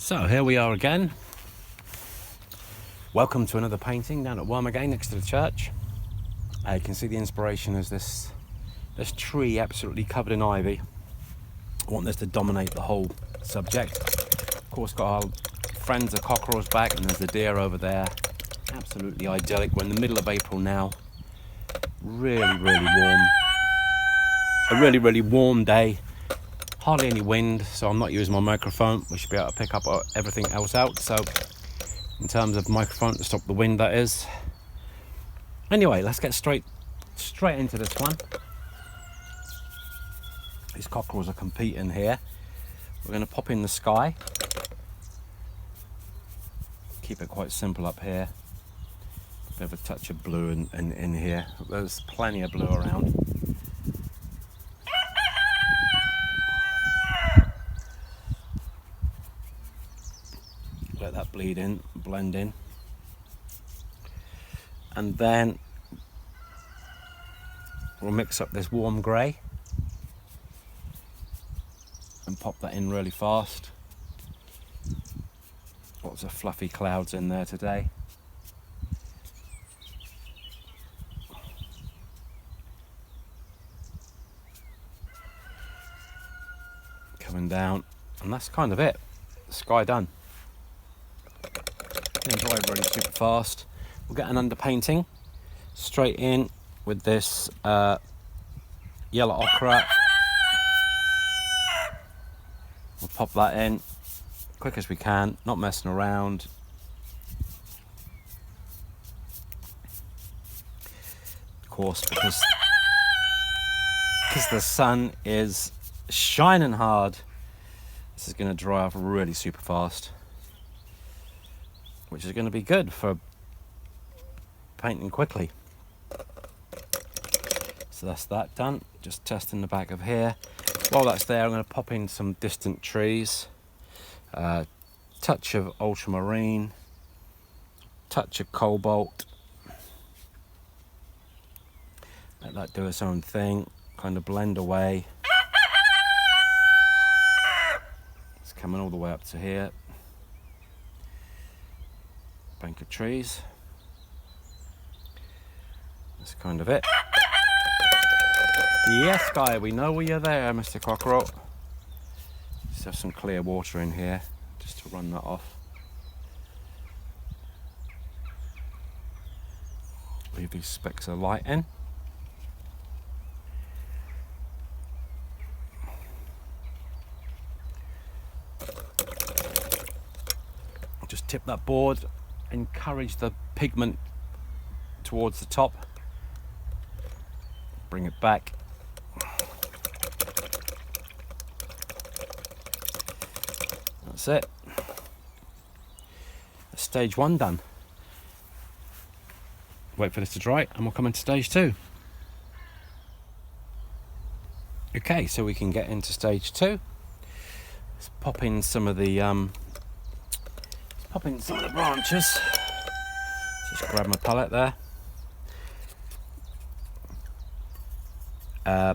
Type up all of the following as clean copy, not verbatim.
So here we are again. Welcome to another painting down at Worm again, next to the church. You can see the inspiration is this tree absolutely covered in ivy. I want this to dominate the whole subject. Of course, got our friends the cockerels back, and there's the deer over there. Absolutely idyllic. We're in the middle of April now. Really warm. A really warm day. Hardly any wind, so I'm not using my microphone. We should be able to pick up everything else out. So, in terms of microphone to stop the wind, that is. Anyway, let's get straight into this one. These cockerels are competing here. We're going to pop in the sky. Keep it quite simple up here. A bit of a touch of blue in here. There's plenty of blue around. Let that blend in. And then we'll mix up this warm grey and pop that in really fast. Lots of fluffy clouds in there today. Coming down, and that's kind of it. The sky done. Going to dry really super fast. We'll get an underpainting straight in with this yellow ochre. We'll pop that in quick as we can, not messing around. Of course, because the sun is shining hard, this is going to dry off really super fast, which is going to be good for painting quickly. So that's that done. Just testing the back of here. While that's there, I'm going to pop in some distant trees, touch of ultramarine, touch of cobalt. Let that do its own thing, kind of blend away. It's coming all the way up to here. Bank of trees. That's kind of it. Yes, guy, we know where you're there, Mr. Cockerel. Just have some clear water in here, just to run that off. Leave these specks of light in. Just tip that board. Encourage the pigment towards the top. Bring it back. That's it. That's stage one done. Wait for this to dry and we'll come into stage two. Okay, so we can get into stage two. Let's pop in some of the branches. Just grab my palette there.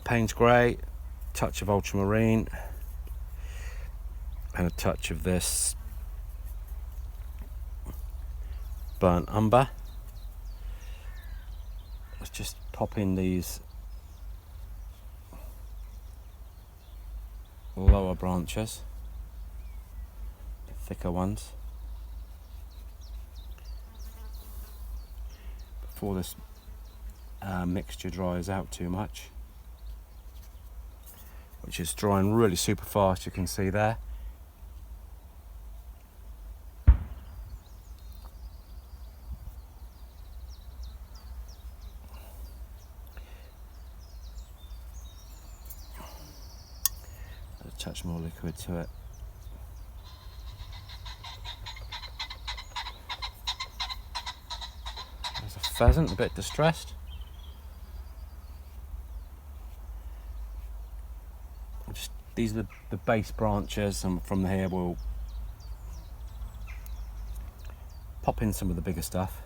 Payne's grey, touch of ultramarine, and a touch of this burnt umber. Let's just pop in these lower branches, the thicker ones, before this mixture dries out too much, which is drying really super fast, you can see there. A touch more liquid to it. There's a pheasant, a bit distressed. These are the base branches, and from here we'll pop in some of the bigger stuff.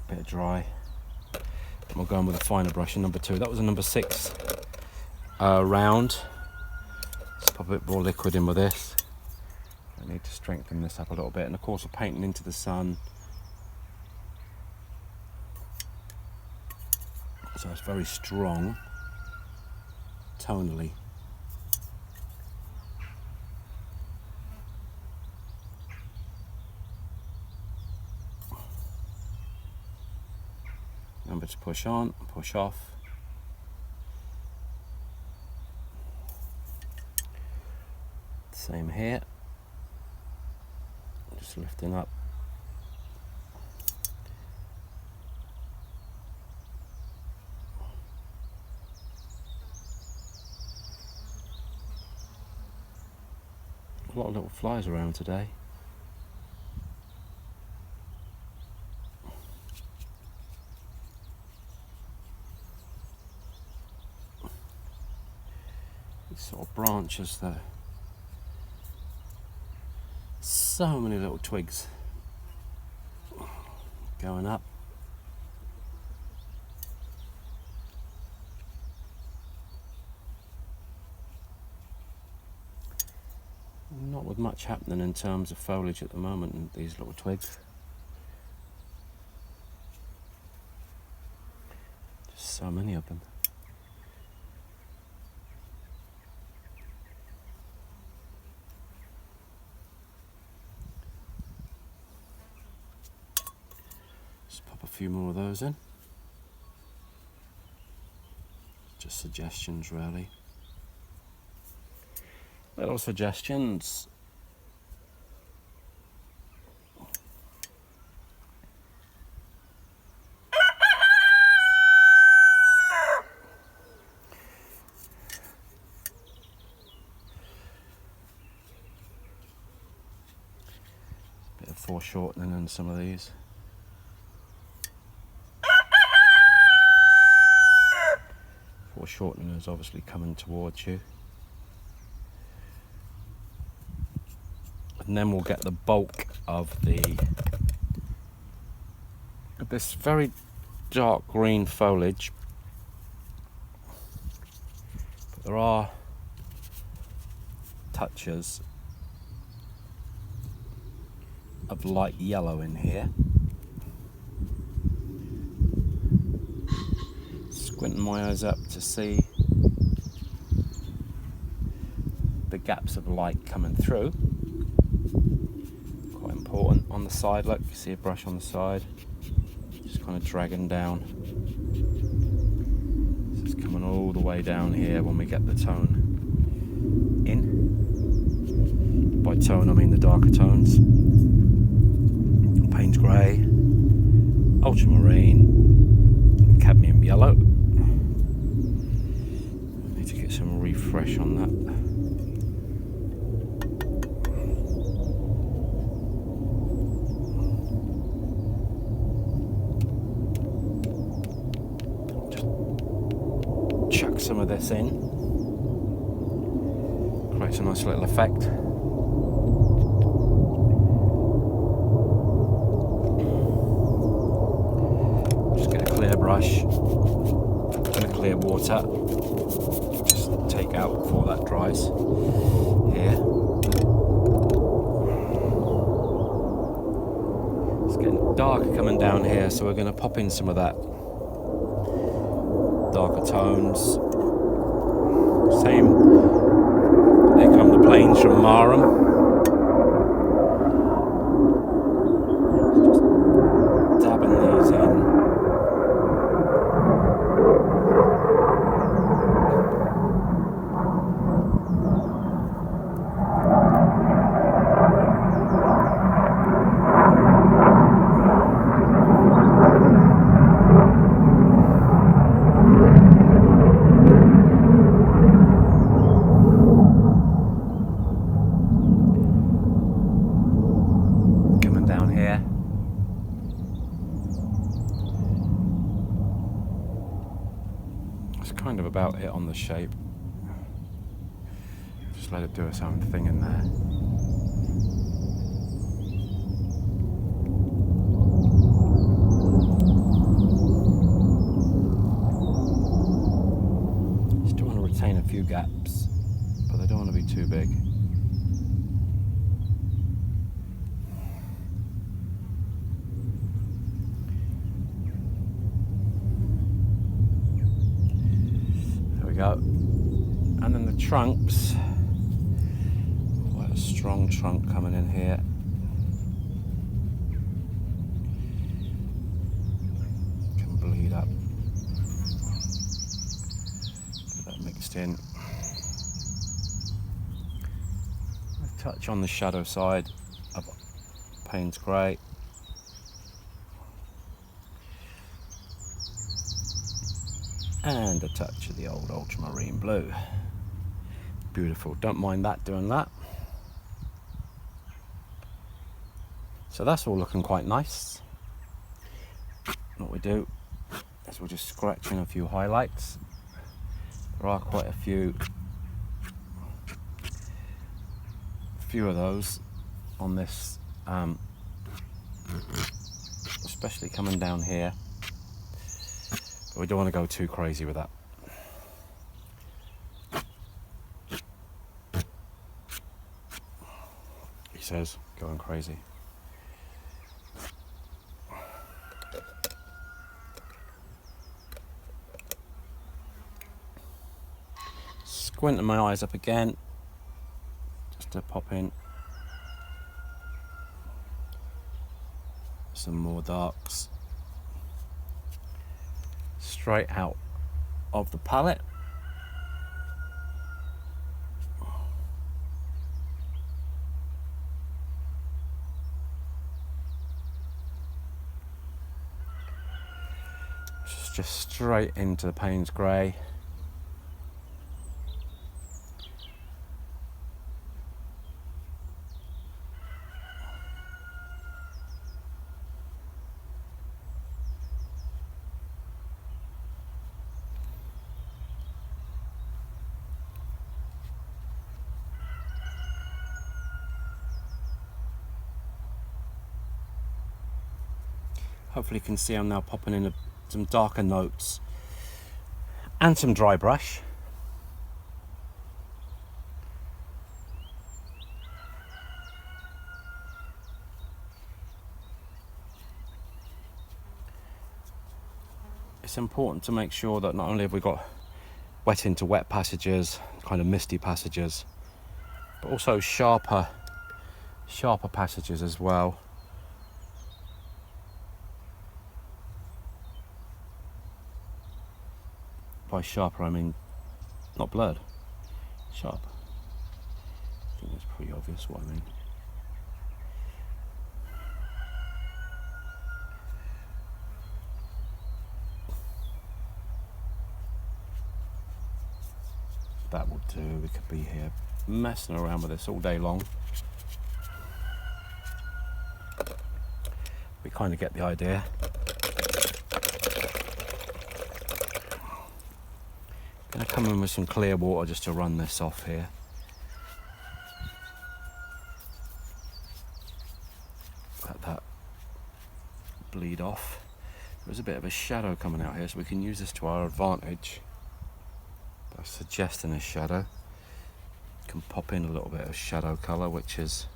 A bit of dry. And we'll go in with a finer brush, a number 2. That was a number 6 round. pop a bit more liquid in with this. I need to strengthen this up a little bit, and of course we're painting into the sun, so it's very strong tonally. Remember to push on, push off. Same here. Just lifting up. A lot of little flies around today. These sort of branches there. So many little twigs going up. Not with much happening in terms of foliage at the moment in these little twigs. Just so many of them. A few more of those in. Just suggestions, really. Little suggestions. Bit of foreshortening in some of these. Foreshortening is obviously coming towards you, and then we'll get the bulk of this very dark green foliage, but there are touches of light yellow in here. Squinting my eyes up to see the gaps of light coming through. Quite important. On the side, look, you see a brush on the side, just kind of dragging down. This is coming all the way down here when we get the tone in. By tone I mean the darker tones. Payne's grey, ultramarine, cadmium yellow. Some refresh on that. Just chuck some of this in. Creates a nice little effect. Just get a clear brush and a clear water. Take out before that dries here. It's getting darker coming down here, so we're going to pop in some of that darker tones. Same, here come the planes from Marham. Just dabbing these in. Kind of about it on the shape. Just let it do its own thing in there. Still want to retain a few gaps, but they don't want to be too big. There we go. And then the trunks, quite a strong trunk coming in here. Can bleed up. Get that mixed in. A touch on the shadow side of Payne's Grey. And a touch of the old ultramarine blue. Beautiful, don't mind that doing that. So that's all looking quite nice. What we do is we'll just scratch in a few highlights. There are quite a few of those on this, especially coming down here. But we don't want to go too crazy with that. He says, going crazy. Squinting my eyes up again, just to pop in some more darks straight out of the palette. Just straight into the Payne's Grey. Hopefully you can see I'm now popping in some darker notes and some dry brush. It's important to make sure that not only have we got wet into wet passages, kind of misty passages, but also sharper passages as well. By sharper I mean not blurred, sharp. I think it's pretty obvious what I mean. That will do. We could be here messing around with this all day long. We kind of get the idea. Gonna come in with some clear water just to run this off here. Let that bleed off. There's a bit of a shadow coming out here, so we can use this to our advantage. By suggesting a shadow, you can pop in a little bit of shadow colour, which is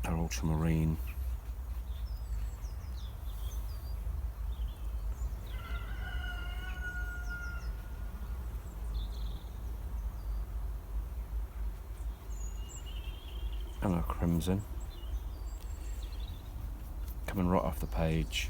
our ultramarine. And our crimson. Coming right off the page.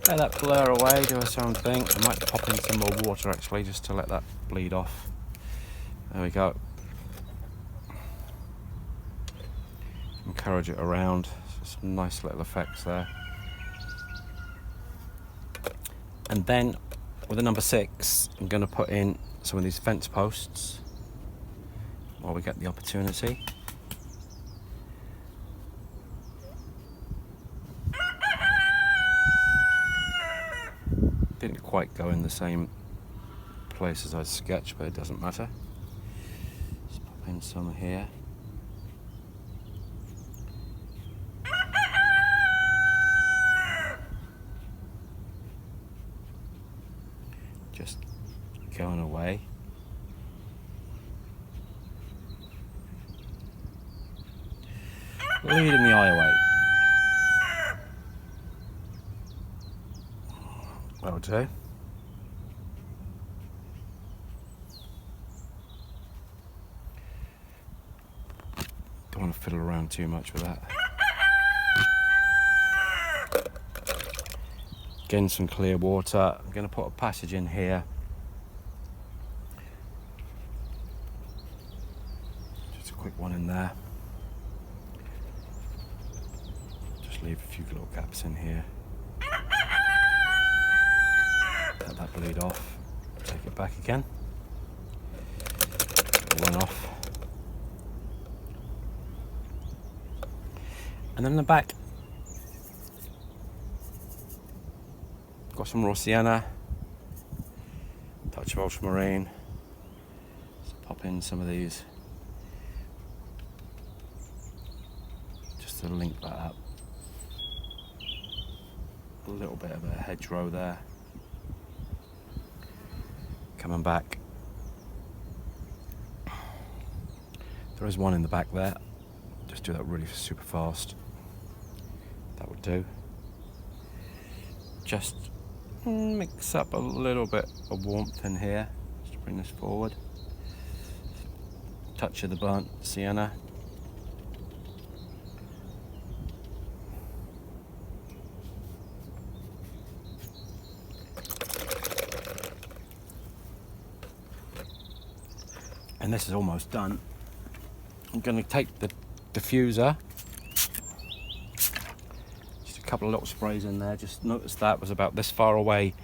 Let that blur away, do its own thing. I might pop in some more water actually, just to let that bleed off. There we go. Encourage it around. So some nice little effects there. And then with the number 6, I'm going to put in some of these fence posts while we get the opportunity. quite go in the same place as I sketched, but it doesn't matter. Let's pop in some here. Just going away. Leading the eye away. That'll do. Don't want to fiddle around too much with that. Again, some clear water. I'm going to put a passage in here. Just a quick one in there. Just leave a few little gaps in here. Cut that bleed off. Take it back again. Run off. And then in the back, got some raw sienna, touch of ultramarine. Just pop in some of these, just to link that up. A little bit of a hedgerow there. Coming back. There is one in the back there. Just do that really super fast. That would do. Just mix up a little bit of warmth in here, just to bring this forward. Touch of the burnt sienna. And this is almost done. I'm going to take the diffuser. Couple of little sprays in there. Just notice that was about this far away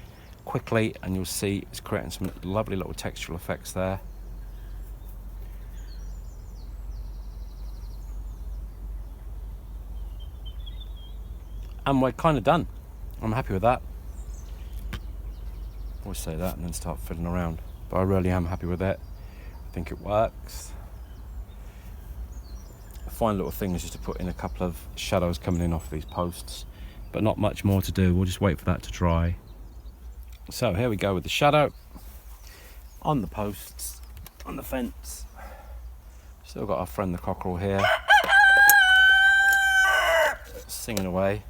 quickly, and you'll see it's creating some lovely little textural effects there. And we're kind of done. I'm happy with that. Always say that and then start fiddling around, but I really am happy with it. I think it works. A fine little thing is just to put in a couple of shadows coming in off these posts, but not much more to do. We'll just wait for that to dry. So here we go with the shadow on the posts, on the fence. Still got our friend the cockerel here, singing away.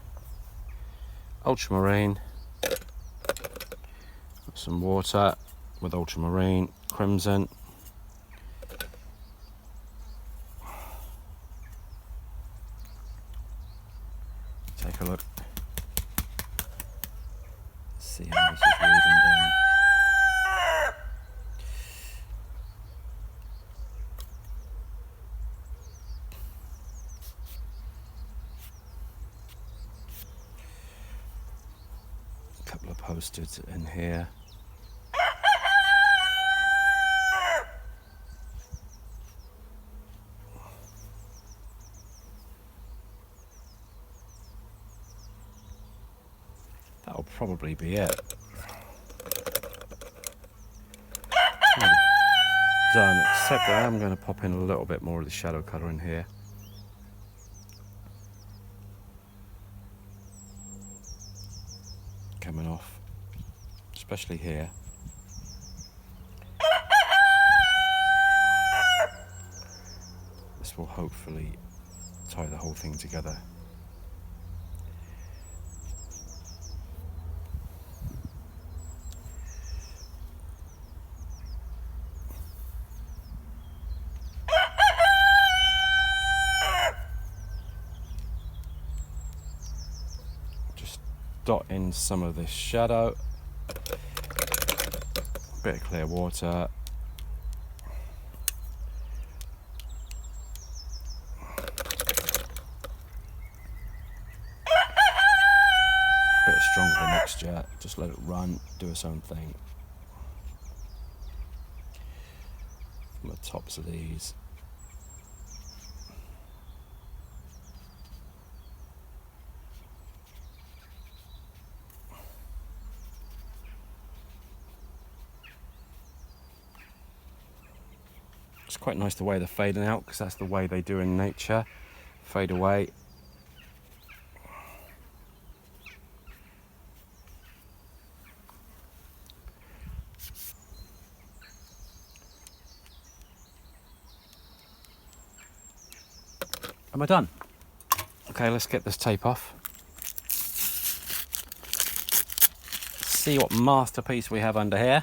Ultramarine, some water with ultramarine, crimson. Take a look. See how this is reading down. A couple of post-its in here. That'll probably be it. Done, except I am going to pop in a little bit more of the shadow colour in here. Coming off, especially here. This will hopefully tie the whole thing together. Dot in some of this shadow, a bit of clear water, bit of stronger of a mixture, just let it run, do its own thing. From the tops of these. It's quite nice the way they're fading out, because that's the way they do in nature. Fade away. Am I done? Okay, let's get this tape off. See what masterpiece we have under here.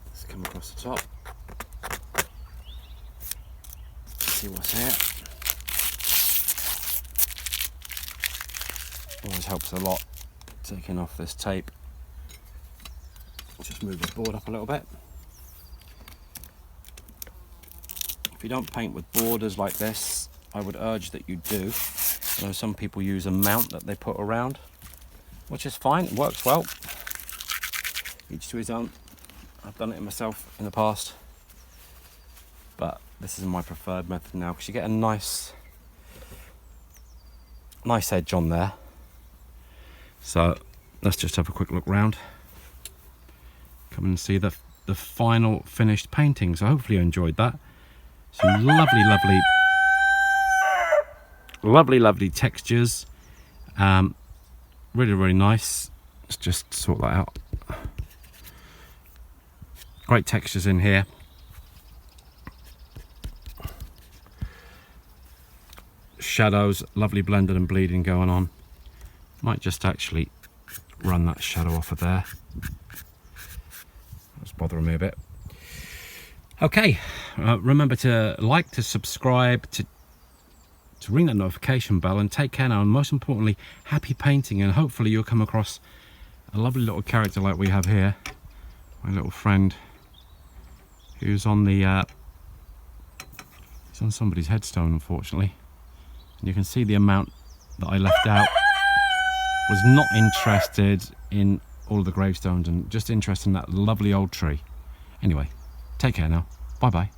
Let's come across the top. See what's here. Always helps a lot taking off this tape. Just move the board up a little bit. If you don't paint with borders like this, I would urge that you do. I know some people use a mount that they put around, which is fine, it works well. Each to his own. I've done it myself in the past, but this is my preferred method now, because you get a nice edge on there. So let's just have a quick look round. Come and see the final finished painting. So hopefully you enjoyed that. Some lovely textures. Really nice. Let's just sort that out. Great textures in here. Shadows, lovely blended and bleeding going on. Might just actually run that shadow off of there. That's bothering me a bit. Okay, remember to like, to subscribe, to ring that notification bell, and take care now. And most importantly, happy painting, and hopefully you'll come across a lovely little character like we have here. My little friend, who's on the he's on somebody's headstone, unfortunately. And you can see the amount that I left out. Was not interested in all of the gravestones, and just interested in that lovely old tree. Anyway, take care now. Bye bye.